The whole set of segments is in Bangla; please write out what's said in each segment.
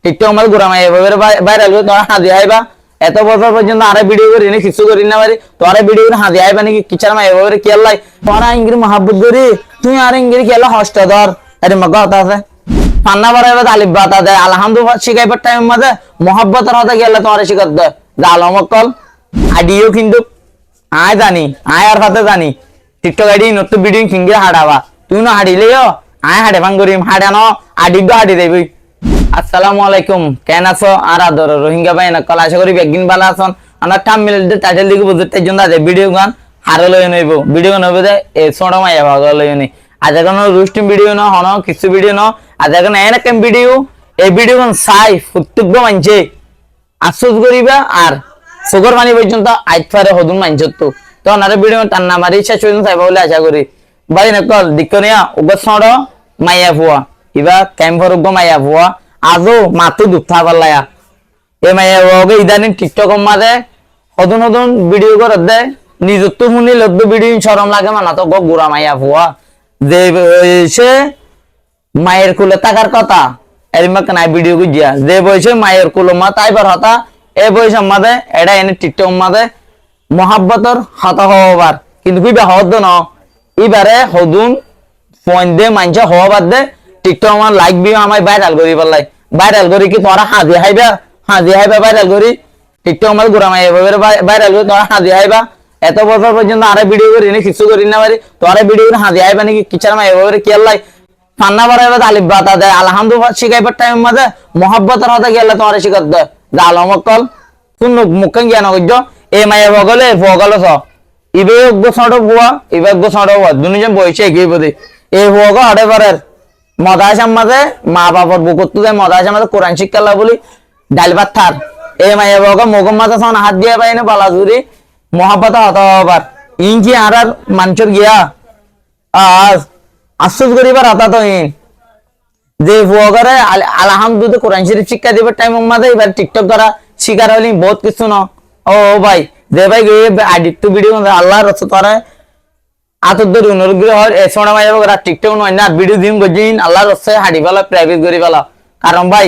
টিকটক আমার ঘুরা মাই এভাবে ভাইরাল করে তোরা হাজি আইবা এত বছর পর্যন্ত আরে ভিডিও করি নি কিছু করি না পারি তোরা ভিডিও করে হাজি আইবা নাকি কিচার মাই এভাবে কি আল্লাহ তোরা ইংরি মহাব্বত করি তুই আর ইংরি কি আল্লাহ হস্ত ধর আরে মগা হতা আছে পান্না বাড়াইবা তালিব বাতা দেয় আলহামদুলিল্লাহ শিখাইবার টাইম মাঝে মহাব্বতের হতে গেলে তোমার শিখাত দেয় জালমকল আইডিও কিন্তু আয় জানি আয় আর হাতে জানি টিকটক আইডি নতুন ভিডিও কিংগে হাড়াবা তুই না হাড়িলেও আয় হাড়ে ভাঙ করিম হাড়ানো আডিগো হাড়ি দেবই আসসালামু আলাইকুম কেন আছো আর আদর রোহিঙ্গা ভাই না কল আশা করি একদিন ভালো আছেন আমরা থাম্বনেল টাইটেল দিকে বুঝতে জন্য আছে ভিডিও গান হারে লই নইব ভিডিও গান হবে এ ছোট মাইয়া ভাগ লই নি আজ এখন রুস্টিং ভিডিও না হনো কিছু ভিডিও না আজ এখন এরকম ভিডিও এই ভিডিও গান সাই ফুটুক মানছে আফসোস করিবা আর সুগর পানি পর্যন্ত আইতফারে হদুন মানছত তো ওনারে ভিডিও তার নাম আর ইচ্ছা চলুন চাইবা বলে আশা করি ভাই নকল দিকনিয়া উগত সড় মাইয়া ফুয়া ইবা ক্যাম্পর উগ মাইয়া ফুয়া আজও মাতু দুঃখা পাল্লায়া এ মাইয়া ফুয়াকে ইদানিং টিকটক মাঝে হদুন হদুন ভিডিও করে দে নিজত্ব শুনি লদ্দ ভিডিও শরম লাগে মানা তো গুড়া মাইয়া ফুয়া যে সে মায়ের কুলে থাকার কথা এরিমাকে নাই ভিডিও গুজিয়া যে বয়সে মায়ের কুলো মা তাইবার হতা এ বয়সের মাঝে এটা এনে টিকটক মাঝে মহাব্বতর হতা হবার কিন্তু কিবা হদ ন এবারে হদুন ফোন দে মানছে হওয়া বাদ দে টিকটক আমার লাইক ভিউ আমায় ভাইরাল করি পারলাই ভাইরাল করি কি তোরা হাজি হাইবা ভাইরাল করি টিকটক আমার ঘুরা মাই ভাইরাল করি তোরা হাজি হাইবা এত বছর পর্যন্ত আরে ভিডিও করি নি কিছু করি না পারি তোরা ভিডিও করে হাজি হাইবা নাকি কিচার মাই এভাবে কি আল্লাহ পান্না বাড়াইবা তালিব বাতা দেয় আলহামদুলিল্লাহ শিখাইবার টাইম মাঝে মহাব্বতের হতে গেলে তোমার শিখাত দেয় জালমকল কোন মুখ জ্ঞান করছ এ মাইয়া বগলে বগল ছ ইবে ছোট বুয়া ইবে ছোট বুয়া দুজন বয়সে এগিয়ে পদে এই বুয়াকে হটে পারে মদাসার মাঝে মা বাবার বুকুর তো মদাসার মাঝে কোরআন শিক্ষা বলি ডাল ভাত থার এই মাইয়া বগা মুগম মাথা সন হাত দিয়ে পাই না বালা জুড়ি মহাব্বত হত হবার ইনকি আর মানুষের গিয়া আজ আশ্চর্য করিবার হতা তো ইন যে বুয়াকে আলহামদুলিল্লাহ কোরআন শরীফ শিক্ষা দিবার টাইম মাঝে এবার টিকটক করা শিকার হলি বহুত কিছু ন ও ভাই যে ভাই আইডিট ভিডিও আল্লাহ রস তোরা আতর ধরে অনুরোগ্রহ হয় এ সোনা মাই টিকটক নয় না ভিডিও দিন গজিন আল্লাহ রসে হাড়ি ফেলা প্রাইভেট করি ফেলা কারণ ভাই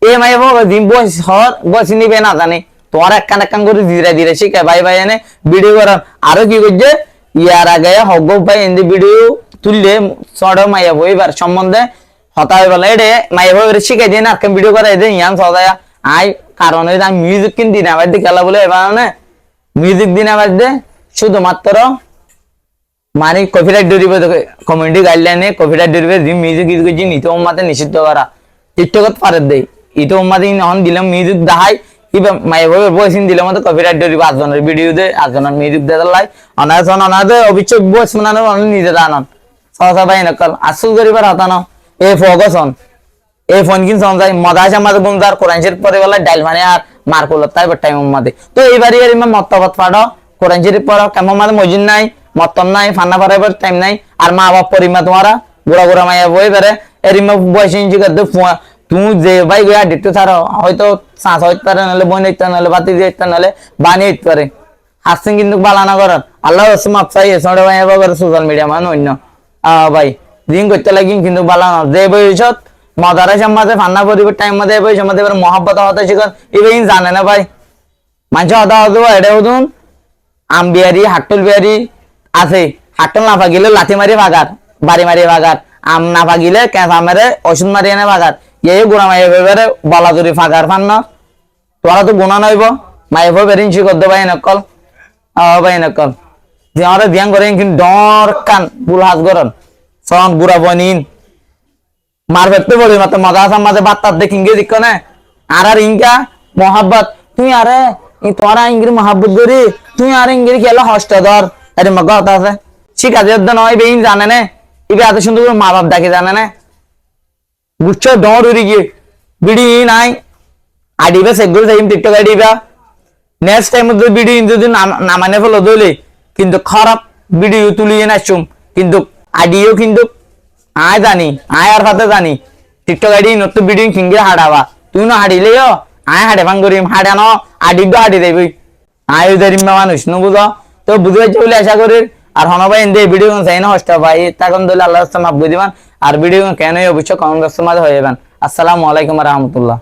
এ মাই দিন বয়স হর বয়স নিবে না জানি তোমার একখান একখান করে ধীরে ধীরে শিখে ভাই ভাই এনে ভিডিও করার আরো কি করছে ইয়ার আগে হগ ভাই এনে ভিডিও তুললে ছোট মাইয়া বইবার সম্বন্ধে হতা হয়ে বলে এডে মাইয়া বই শিখে দিয়ে না ভিডিও করা এদের ইয়ান সদায়া আই কারণ আমি মিউজিক কিন দিন আবার দিয়ে খেলা বলে এবার মিউজিক দিন আবার দে শুধুমাত্র মানে কপিরাইট ধরিব কমিউনিটি গাইডলাইনে কপিরাইট ধরিব যে মিউজিক ইউজ করছি ইতো উম্মাতে নিষিদ্ধ করা টিকটকত পারে দেই ইতো উম্মাতে হন দিলাম মিউজিক দেখাই কিবা মাইভাবে বয়সিন দিলে মতো কপিরাইট ধরিব আজনের ভিডিও দে আজনের মিউজিক দে লাই অনাদে অবিচ্ছেদ বয়স মানানো নিজে জানান সহসা ভাই নকল আসল করিবার হতা ন এ ফোকাসন এই ফোন কিন সমঝাই মদাসা মাঝে বন্দার কোরআন শরীফ পড়ে বলে ডাইল মানে আর মার করলো তাই টাইম মাঝে তো এইবারই এর মতবাদ পাড়ো কোরআন শরীফ পড়ো কেমন মাঝে মজিন নাই মতম নাই ফান্না পারাইবার টাইম নাই আর মা বাপ পরিমা তোমারা বুড়া বুড়া মাইয়া বই বেড়ে এর বয়স ইঞ্চি করতে তুমি যে ভাই গিয়া দেখতে ছাড়ো হয়তো শ্বাস হইতে পারে নাহলে বই নিতে নাহলে বাতি দিতে নাহলে বানিয়ে দিতে পারে হাসছেন কিন্তু বালানা করার আল্লাহ রসম আপসাই ছোট ভাই এবার সোশ্যাল মিডিয়া মানে অন্য ভাই দিন করতে লাগি কিন্তু বালানা যে বয়সত মদারাসার মাঝে ফান্না পরিবার টাইম মাঝে বয়সের মাঝে এবার মহাব্বত হতে শিখন এবার জানে না ভাই মানুষ হতা হতো এটা হতুন আম বিহারি হাট্টল বিহারি আছে হাট্টল না ভাগিলে লাঠি মারি ভাগার বাড়ি মারি ভাগার আম না ভাগিলে কেঁচা মেরে ওষুধ মারি এনে ভাগার এই গুণা মাইয়া এবারে বলাদুরি ফাঁকার ফান না তোরা তো গুণা নইব মাইয়া বেরিন শিখর দে ভাই নকল ভাই নকল যে আমরা ধ্যান করে কিন্তু ডর কান বুল হাত গরন সন বুড়া বনিন মার ভেটতে বলি মাত্র মদাসার মাঝে বাত্তার দেখি ইংগে দিক না আর ইনকা মহাব্বত তুই আরে তোরা ইংরি মহাব্বত করি তুই আর ইংরি খেলা হস্ত ধর আরে মগা হতা আছে শিখা দিয়ে নয় বেইন জানে না এবার এত সুন্দর করে মা বাপ ডাকে জানে না বুঝছো ডর উড়ি গিয়ে বিড়ি নাই আডিবা সেগুলো যাই টিকটক আডিবা নেক্সট টাইম ভিডিও যদি না মানে ফেলো দইলে কিন্তু খারাপ ভিডিও তুলিয়ে নাচুম কিন্তু আডিও কিন্তু আয় জানি আয় আর হাতে জানি টিকটক আইডি নতুন ভিডিও কিংগে হাড়াবা তুই না হাড়িলেও আয় হাড়ে ভাঙ করিম হাড়ানো আডিগো হাড়ি দেবই আয় ধরিম মানুষ ন বুঝো তো বুঝে পারছি বলে আশা করি আর হনবাই এনে ভিডিও চাই না হস্তা ভাই তখন দলে আল্লাহ মাফ করে দিবান আর ভিডিও কেন অবশ্যই কমেন্ট বক্সের মাঝে হয়ে যাবেন আসসালামু আলাইকুম রহমতুল্লাহ।